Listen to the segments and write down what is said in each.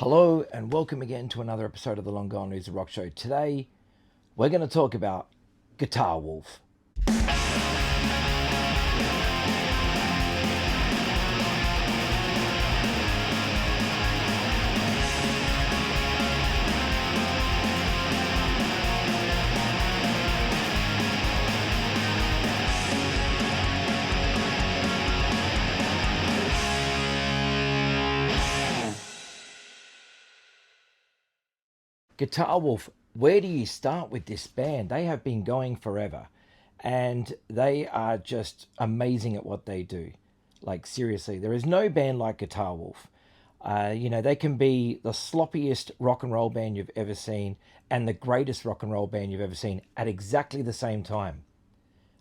Hello and welcome again to another episode of the Long Gone Loser Rock Show. Today we're going to talk about Guitar Wolf. Guitar Wolf, where do you start with this band? They have been going forever and they are just amazing at what they do. Like, seriously, there is no band like Guitar Wolf. They can be the sloppiest rock and roll band you've ever seen and the greatest rock and roll band you've ever seen at exactly the same time.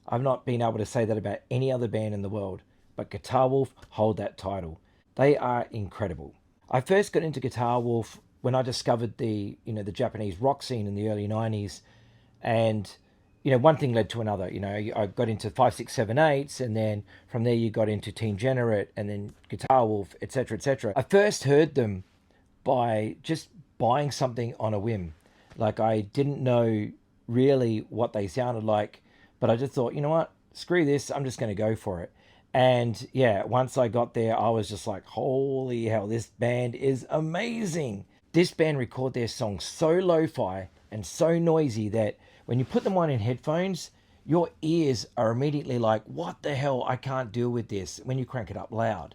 I've not been able to say that about any other band in the world, but Guitar Wolf hold that title. They are incredible. I first got into Guitar Wolf when I discovered the Japanese rock scene in the early 90s, and one thing led to another. I got into 5, 6, 7, 8s, and then from there you got into Teen Generate, and then Guitar Wolf, etc., etc. I first heard them by just buying something on a whim. Like, I didn't know really what they sounded like, but I just thought, you know what, screw this, I'm just going to go for it. And yeah, once I got there, I was just like, holy hell, this band is amazing. This band record their songs so lo-fi and so noisy that when you put them on in headphones, your ears are immediately like, what the hell, I can't deal with this, when you crank it up loud.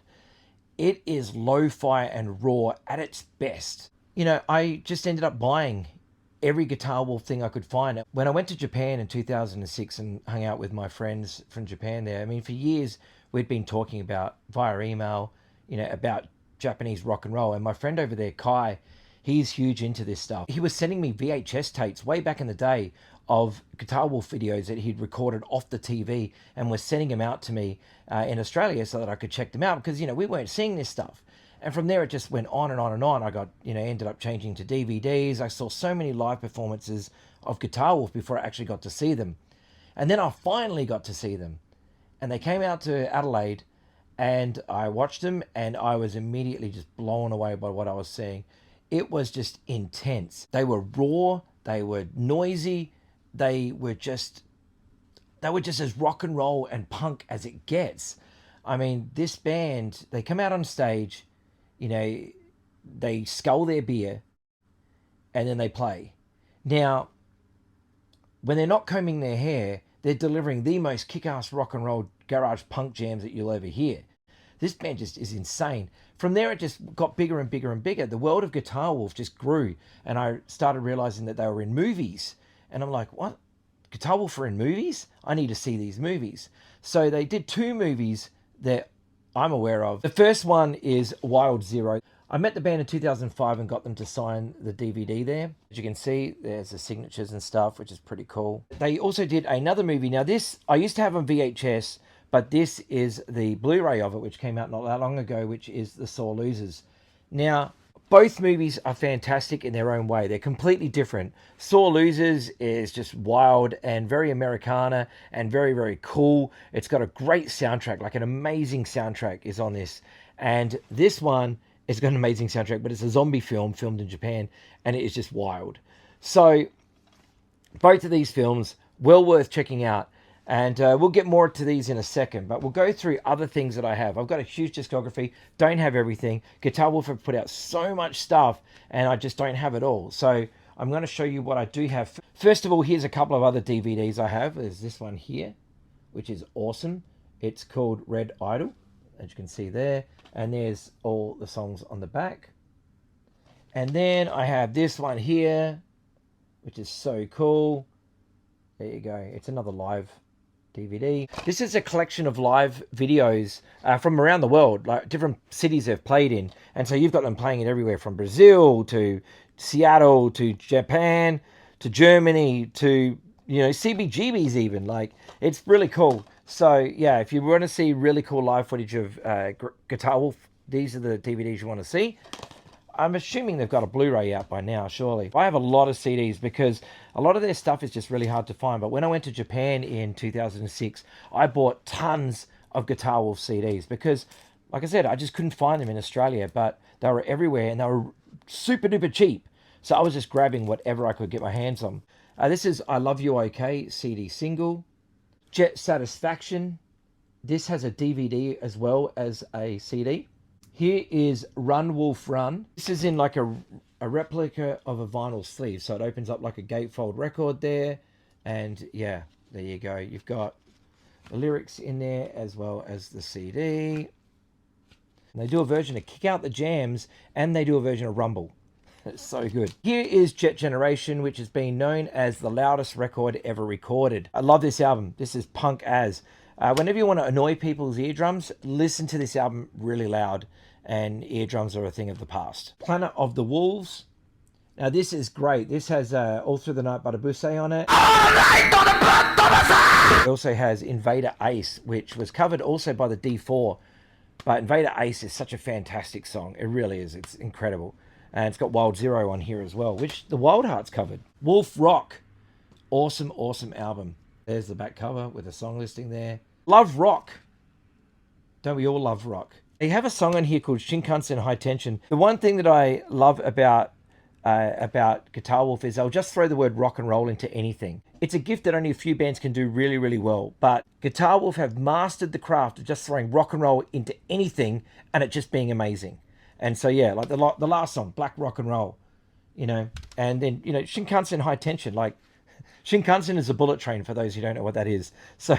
It is lo-fi and raw at its best. I just ended up buying every Guitar Wolf thing I could find. When I went to Japan in 2006 and hung out with my friends from Japan there, I mean, for years we'd been talking about via email, about Japanese rock and roll. And my friend over there, Kai, he's huge into this stuff. He was sending me VHS tapes way back in the day of Guitar Wolf videos that he'd recorded off the TV and was sending them out to me in Australia so that I could check them out because, we weren't seeing this stuff. And from there, it just went on and on and on. I got, ended up changing to DVDs. I saw so many live performances of Guitar Wolf before I actually got to see them. And then I finally got to see them. And they came out to Adelaide and I watched them and I was immediately just blown away by what I was seeing. It was just intense. They were raw. They were noisy. They were just as rock and roll and punk as it gets. I mean, this band, they come out on stage, they scull their beer and then they play. Now, when they're not combing their hair, they're delivering the most kick-ass rock and roll garage punk jams that you'll ever hear. This band just is insane. From there, it just got bigger and bigger and bigger. The world of Guitar Wolf just grew, and I started realizing that they were in movies. And I'm like, what? Guitar Wolf are in movies? I need to see these movies. So they did 2 movies that I'm aware of. The first one is Wild Zero. I met the band in 2005 and got them to sign the DVD there. As you can see, there's the signatures and stuff, which is pretty cool. They also did another movie. Now this, I used to have on VHS, but this is the Blu-ray of it, which came out not that long ago, which is The Sore Losers. Now, both movies are fantastic in their own way. They're completely different. Sore Losers is just wild and very Americana and very, very cool. It's got a great soundtrack, like an amazing soundtrack is on this. And this one has got an amazing soundtrack, but it's a zombie film filmed in Japan, and it is just wild. So, both of these films, well worth checking out. And we'll get more to these in a second, but we'll go through other things that I have. I've got a huge discography, don't have everything. Guitar Wolf have put out so much stuff, and I just don't have it all. So I'm going to show you what I do have. First of all, here's a couple of other DVDs I have. There's this one here, which is awesome. It's called Red Idol, as you can see there. And there's all the songs on the back. And then I have this one here, which is so cool. There you go. It's another live DVD. This is a collection of live videos from around the world, like different cities they've played in. And so you've got them playing it everywhere from Brazil to Seattle to Japan to Germany to, CBGBs even. Like, it's really cool. So yeah, if you want to see really cool live footage of Guitar Wolf, these are the DVDs you want to see. I'm assuming they've got a Blu-ray out by now, surely. I have a lot of CDs because a lot of their stuff is just really hard to find. But when I went to Japan in 2006, I bought tons of Guitar Wolf CDs because, like I said, I just couldn't find them in Australia. But they were everywhere and they were super duper cheap. So I was just grabbing whatever I could get my hands on. This is I Love You OK CD single. Jet Satisfaction. This has a DVD as well as a CD. Here is Run Wolf Run. This is in like a replica of a vinyl sleeve. So it opens up like a gatefold record there. And yeah, there you go. You've got the lyrics in there as well as the CD. And they do a version of Kick Out the Jams, and they do a version of Rumble. It's so good. Here is Jet Generation, which has been known as the loudest record ever recorded. I love this album. This is punk as. Whenever you want to annoy people's eardrums, listen to this album really loud, and eardrums are a thing of the past. Planet of the Wolves. Now this is great. This has All Through the Night by Debussy on it. It also has Invader Ace, which was covered also by the D4. But Invader Ace is such a fantastic song. It really is. It's incredible. And it's got Wild Zero on here as well, which the Wild Hearts covered. Wolf Rock. Awesome, awesome album. There's the back cover with a song listing there. Love Rock. Don't we all love rock? They have a song on here called Shinkansen High Tension. The one thing that I love about Guitar Wolf is they'll just throw the word rock and roll into anything. It's a gift that only a few bands can do really, really well. But Guitar Wolf have mastered the craft of just throwing rock and roll into anything and it just being amazing. And so, yeah, like the last song, Black Rock and Roll, you know. And then, you know, Shinkansen High Tension. Like, Shinkansen is a bullet train for those who don't know what that is. So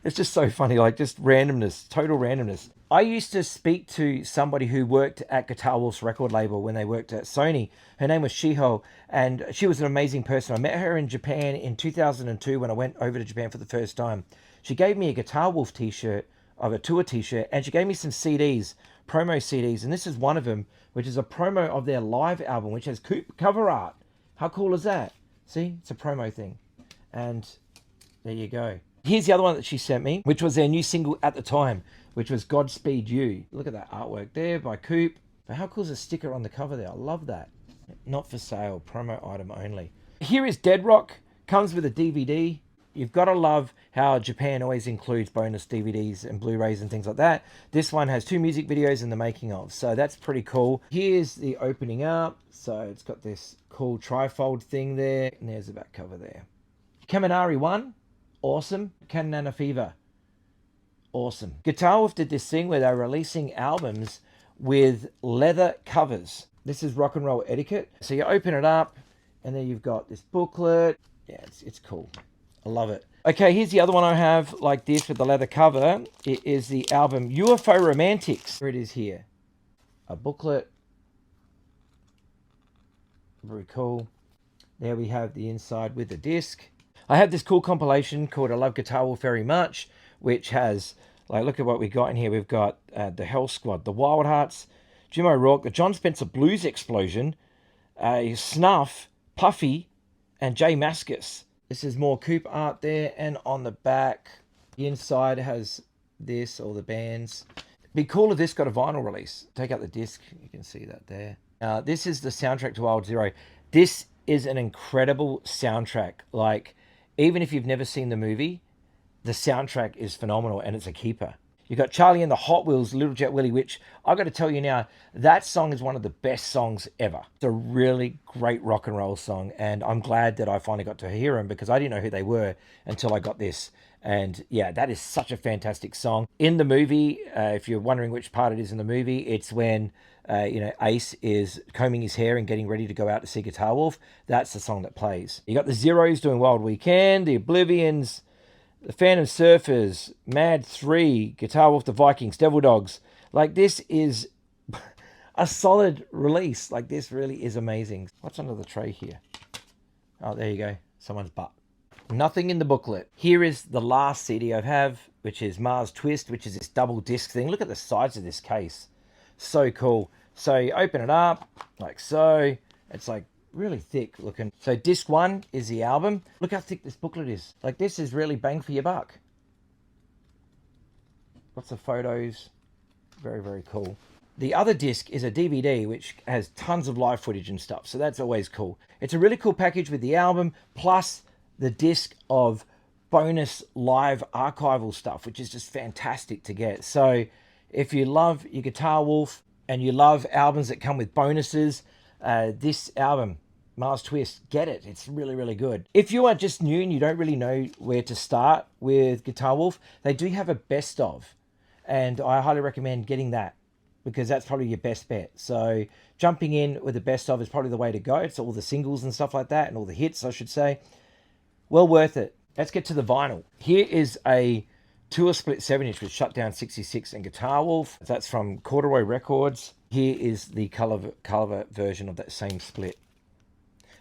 it's just so funny, like just randomness, total randomness. I used to speak to somebody who worked at Guitar Wolf's record label when they worked at Sony. Her name was Shiho, and she was an amazing person. I met her in Japan in 2002 when I went over to Japan for the first time. She gave me a Guitar Wolf t-shirt, of a tour t-shirt, and she gave me some CDs, promo CDs, and this is one of them, which is a promo of their live album, which has cover art. How cool is that? See, it's a promo thing. And there you go. Here's the other one that she sent me, which was their new single at the time, which was Godspeed You. Look at that artwork there by Coop. But how cool is the sticker on the cover there? I love that. Not for sale, promo item only. Here is Dead Rock. Comes with a DVD. You've got to love how Japan always includes bonus DVDs and Blu-rays and things like that. This one has 2 music videos in the making of, so that's pretty cool. Here's the opening up. So it's got this cool trifold thing there. And there's the back cover there. Kaminari 1. Awesome. Kanana Fever. Awesome. Guitar Wolf did this thing where they're releasing albums with leather covers. This is Rock and Roll Etiquette. So you open it up and then you've got this booklet. Yeah, it's cool. I love it. Okay, here's the other one I have like this with the leather cover. It is the album UFO Romantics. Here it is here. A booklet. Very cool. There we have the inside with the disc. I have this cool compilation called I Love Guitar Wolf Very Much, which has, like, look at what we got in here. We've got the Hell Squad, the Wild Hearts, Jim O'Rourke, the John Spencer Blues Explosion, Snuff, Puffy, and Jay Mascis. This is more Coop art there, and on the back, the inside has this, all the bands. Be cool if this got a vinyl release. Take out the disc, you can see that there. This is the soundtrack to Wild Zero. This is an incredible soundtrack. Like, even if you've never seen the movie, the soundtrack is phenomenal, and it's a keeper. You've got Charlie and the Hot Wheels, Little Jet Willie, which I've got to tell you now, that song is one of the best songs ever. It's a really great rock and roll song, and I'm glad that I finally got to hear them because I didn't know who they were until I got this. And yeah, that is such a fantastic song. In the movie, if you're wondering which part it is in the movie, it's when Ace is combing his hair and getting ready to go out to see Guitar Wolf. That's the song that plays. You got the Zeros doing Wild Weekend, the Oblivions, the Phantom Surfers, Mad 3, Guitar Wolf, the Vikings, Devil Dogs. Like, this is a solid release. Like, this really is amazing. What's under the tray here? Oh, there you go. Someone's butt. Nothing in the booklet. Here is the last CD I have, which is Mars Twist, which is this double disc thing. Look at the size of this case. So cool. So you open it up like so. It's like really thick looking. So disc 1 is the album. Look how thick this booklet is. Like, this is really bang for your buck. Lots of photos. Very, very cool. The other disc is a DVD, which has tons of live footage and stuff. So that's always cool. It's a really cool package with the album, plus the disc of bonus live archival stuff, which is just fantastic to get. So if you love your Guitar Wolf and you love albums that come with bonuses, This album, Mars Twist, get it. It's really, really good. If you are just new and you don't really know where to start with Guitar Wolf, they do have a best of. And I highly recommend getting that because that's probably your best bet. So jumping in with the best of is probably the way to go. It's all the singles and stuff like that, and all the hits, I should say. Well worth it. Let's get to the vinyl. Here is a tour split 7-inch with Shutdown 66 and Guitar Wolf. That's from Corduroy Records. Here is the color version of that same split.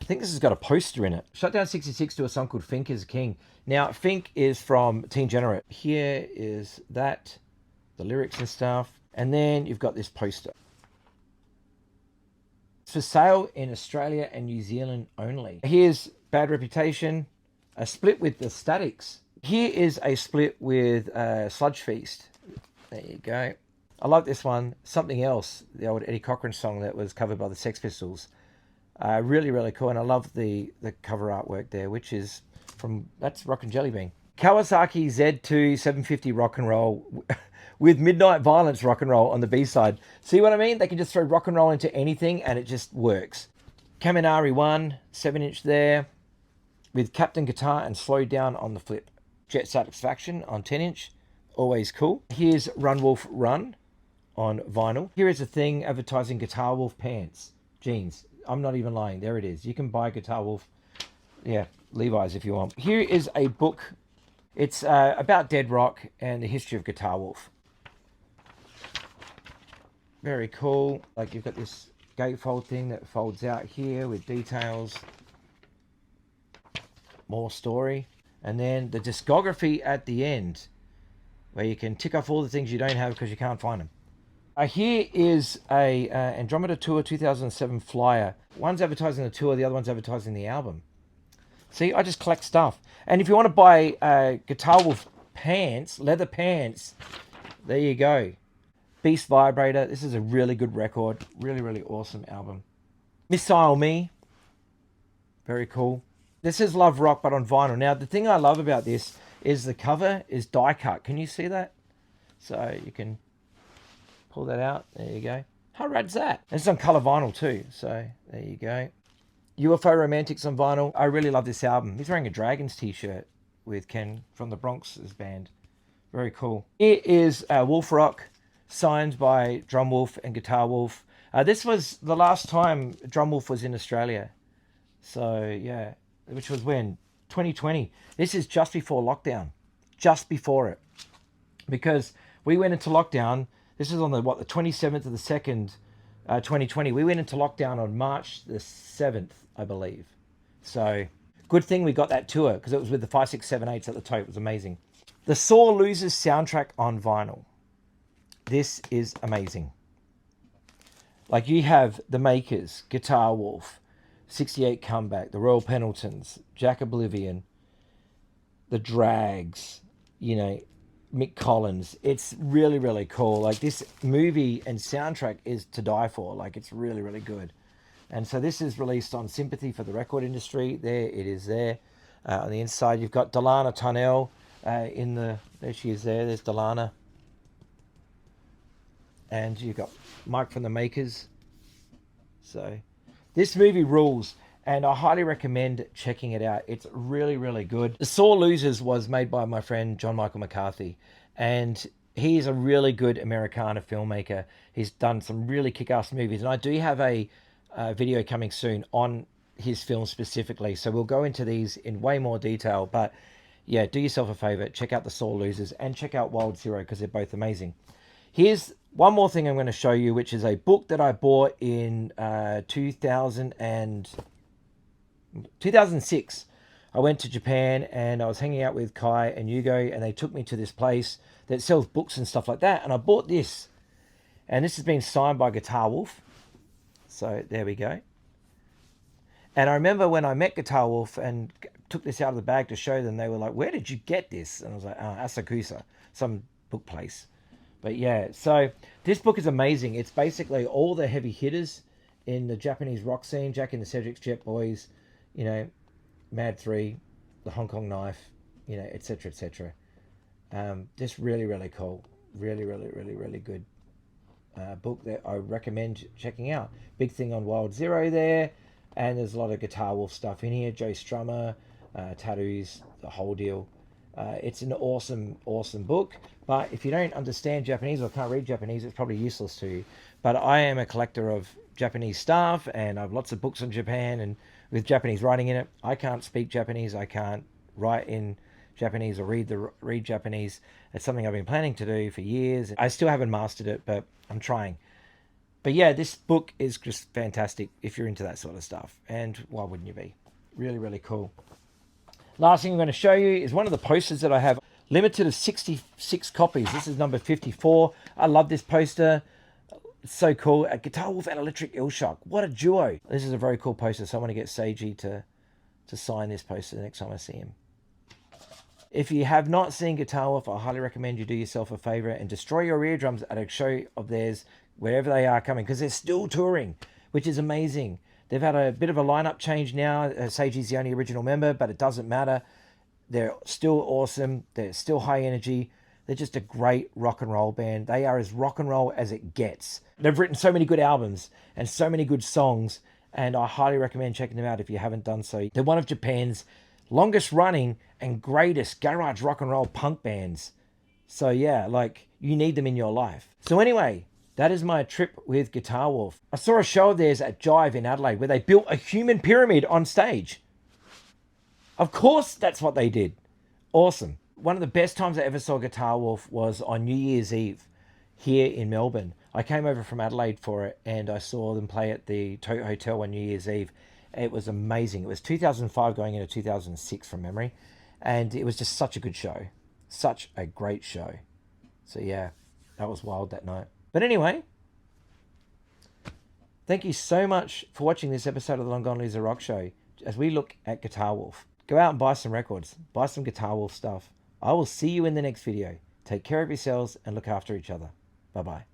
I think this has got a poster in it. Shutdown 66 do a song called Fink is King. Now, Fink is from Teen Generate. Here is that, the lyrics and stuff. And then you've got this poster. It's for sale in Australia and New Zealand only. Here's Bad Reputation, a split with the Statics. Here is a split with Sludge Feast. There you go. I like this one. Something Else, the old Eddie Cochran song that was covered by the Sex Pistols. Really, really cool. And I love the cover artwork there, which is that's Rock and Jelly Bean. Kawasaki Z2 750 Rock and Roll with Midnight Violence Rock and Roll on the B-side. See what I mean? They can just throw rock and roll into anything and it just works. Kaminari 1, 7-inch there, with Captain Guitar and Slow Down on the flip. Jet Satisfaction on 10-inch, always cool. Here's Run Wolf Run on vinyl. Here is a thing advertising Guitar Wolf pants, jeans. I'm not even lying, there it is. You can buy Guitar Wolf, yeah, Levi's if you want. Here is a book. It's about Dead Rock and the history of Guitar Wolf. Very cool. Like you've got this gatefold thing that folds out here with details. More story. And then the discography at the end, where you can tick off all the things you don't have because you can't find them. Here is a Andromeda Tour 2007 flyer. One's advertising the tour, the other one's advertising the album. See, I just collect stuff. And if you want to buy Guitar Wolf pants, leather pants, there you go. Beast Vibrator. This is a really good record. Really, really awesome album. Missile Me. Very cool. This is Love Rock, but on vinyl. Now, the thing I love about this is the cover is die cut. Can you see that? So you can pull that out. There you go. How rad's that? And it's on color vinyl too. So there you go. UFO Romantics on vinyl. I really love this album. He's wearing a Dragons t-shirt with Ken from the Bronx's band. Very cool. Here is Wolf Rock, signed by Drum Wolf and Guitar Wolf. This was the last time Drum Wolf was in Australia. So yeah, which was when? 2020. This is just before lockdown. Just before it. Because we went into lockdown. This is on the 27th of the 2nd, 2020. We went into lockdown on March the 7th, I believe. So good thing we got that tour because it was with the 5678s at the toe. It was amazing. The Sore Losers soundtrack on vinyl. This is amazing. Like you have the Makers, Guitar Wolf, 68 Comeback, the Royal Pendletons, Jack Oblivion, the Drags, you know, Mick Collins. It's really, really cool. Like this movie and soundtrack is to die for. Like it's really, really good. And so this is released on Sympathy for the Record Industry. There it is there. On the inside, you've got Delana Tunnell there she is there. There's Delana. And you've got Mike from the Makers. So this movie rules. And I highly recommend checking it out. It's really, really good. The Sore Losers was made by my friend John Michael McCarthy. And he is a really good Americana filmmaker. He's done some really kick-ass movies. And I do have a video coming soon on his film specifically. So we'll go into these in way more detail. But yeah, do yourself a favor. Check out The Sore Losers and check out Wild Zero because they're both amazing. Here's one more thing I'm going to show you, which is a book that I bought in 2006. I went to Japan and I was hanging out with Kai and Yugo and they took me to this place that sells books and stuff like that. And I bought this. And this has been signed by Guitar Wolf. So there we go. And I remember when I met Guitar Wolf and took this out of the bag to show them, they were like, where did you get this? And I was like, Asakusa, some book place. But yeah, so this book is amazing. It's basically all the heavy hitters in the Japanese rock scene. Jack and the Cedrics, Jet Boys, you know, Mad 3, the Hong Kong Knife, you know, etc., etc. Just really, really cool. Really, really, really, really good. book that I recommend checking out. Big thing on Wild Zero there, and there's a lot of Guitar Wolf stuff in here. Joe Strummer, tattoos, the whole deal. It's an awesome, awesome book. But if you don't understand Japanese or can't read Japanese, it's probably useless to you. But I am a collector of Japanese stuff, and I have lots of books on Japan and with Japanese writing in it. I can't speak Japanese. I can't write in Japanese or read Japanese. It's something I've been planning to do for years. I still haven't mastered it, but I'm trying. But yeah, this book is just fantastic if you're into that sort of stuff. And why wouldn't you be? Really, really cool. Last thing I'm going to show you is one of the posters that I have. Limited of 66 copies. This is number 54. I love this poster. It's so cool. A Guitar Wolf and Electric Eel Shock. What a duo. This is a very cool poster. So I want to get Seiji to sign this poster the next time I see him. If you have not seen Guitar Wolf, I highly recommend you do yourself a favor and destroy your eardrums at a show of theirs, wherever they are coming, because they're still touring, which is amazing. They've had a bit of a lineup change now. Seiji's the only original member, but it doesn't matter. They're still awesome. They're still high energy. They're just a great rock and roll band. They are as rock and roll as it gets. They've written so many good albums and so many good songs, and I highly recommend checking them out if you haven't done so. They're one of Japan's longest running and greatest garage rock and roll punk bands. So yeah, like, you need them in your life. So anyway, that is my trip with Guitar Wolf. I saw a show of theirs at Jive in Adelaide where they built a human pyramid on stage. Of course that's what they did. Awesome. One of the best times I ever saw Guitar Wolf was on New Year's Eve here in Melbourne. I came over from Adelaide for it, and I saw them play at the Hotel on New Year's Eve. It was amazing. It was 2005 going into 2006 from memory, and it was just such a good show. Such a great show. So yeah, that was wild that night. But anyway, thank you so much for watching this episode of the Long Gone Loser Rock Show as we look at Guitar Wolf. Go out and buy some records. Buy some Guitar Wolf stuff. I will see you in the next video. Take care of yourselves and look after each other. Bye-bye.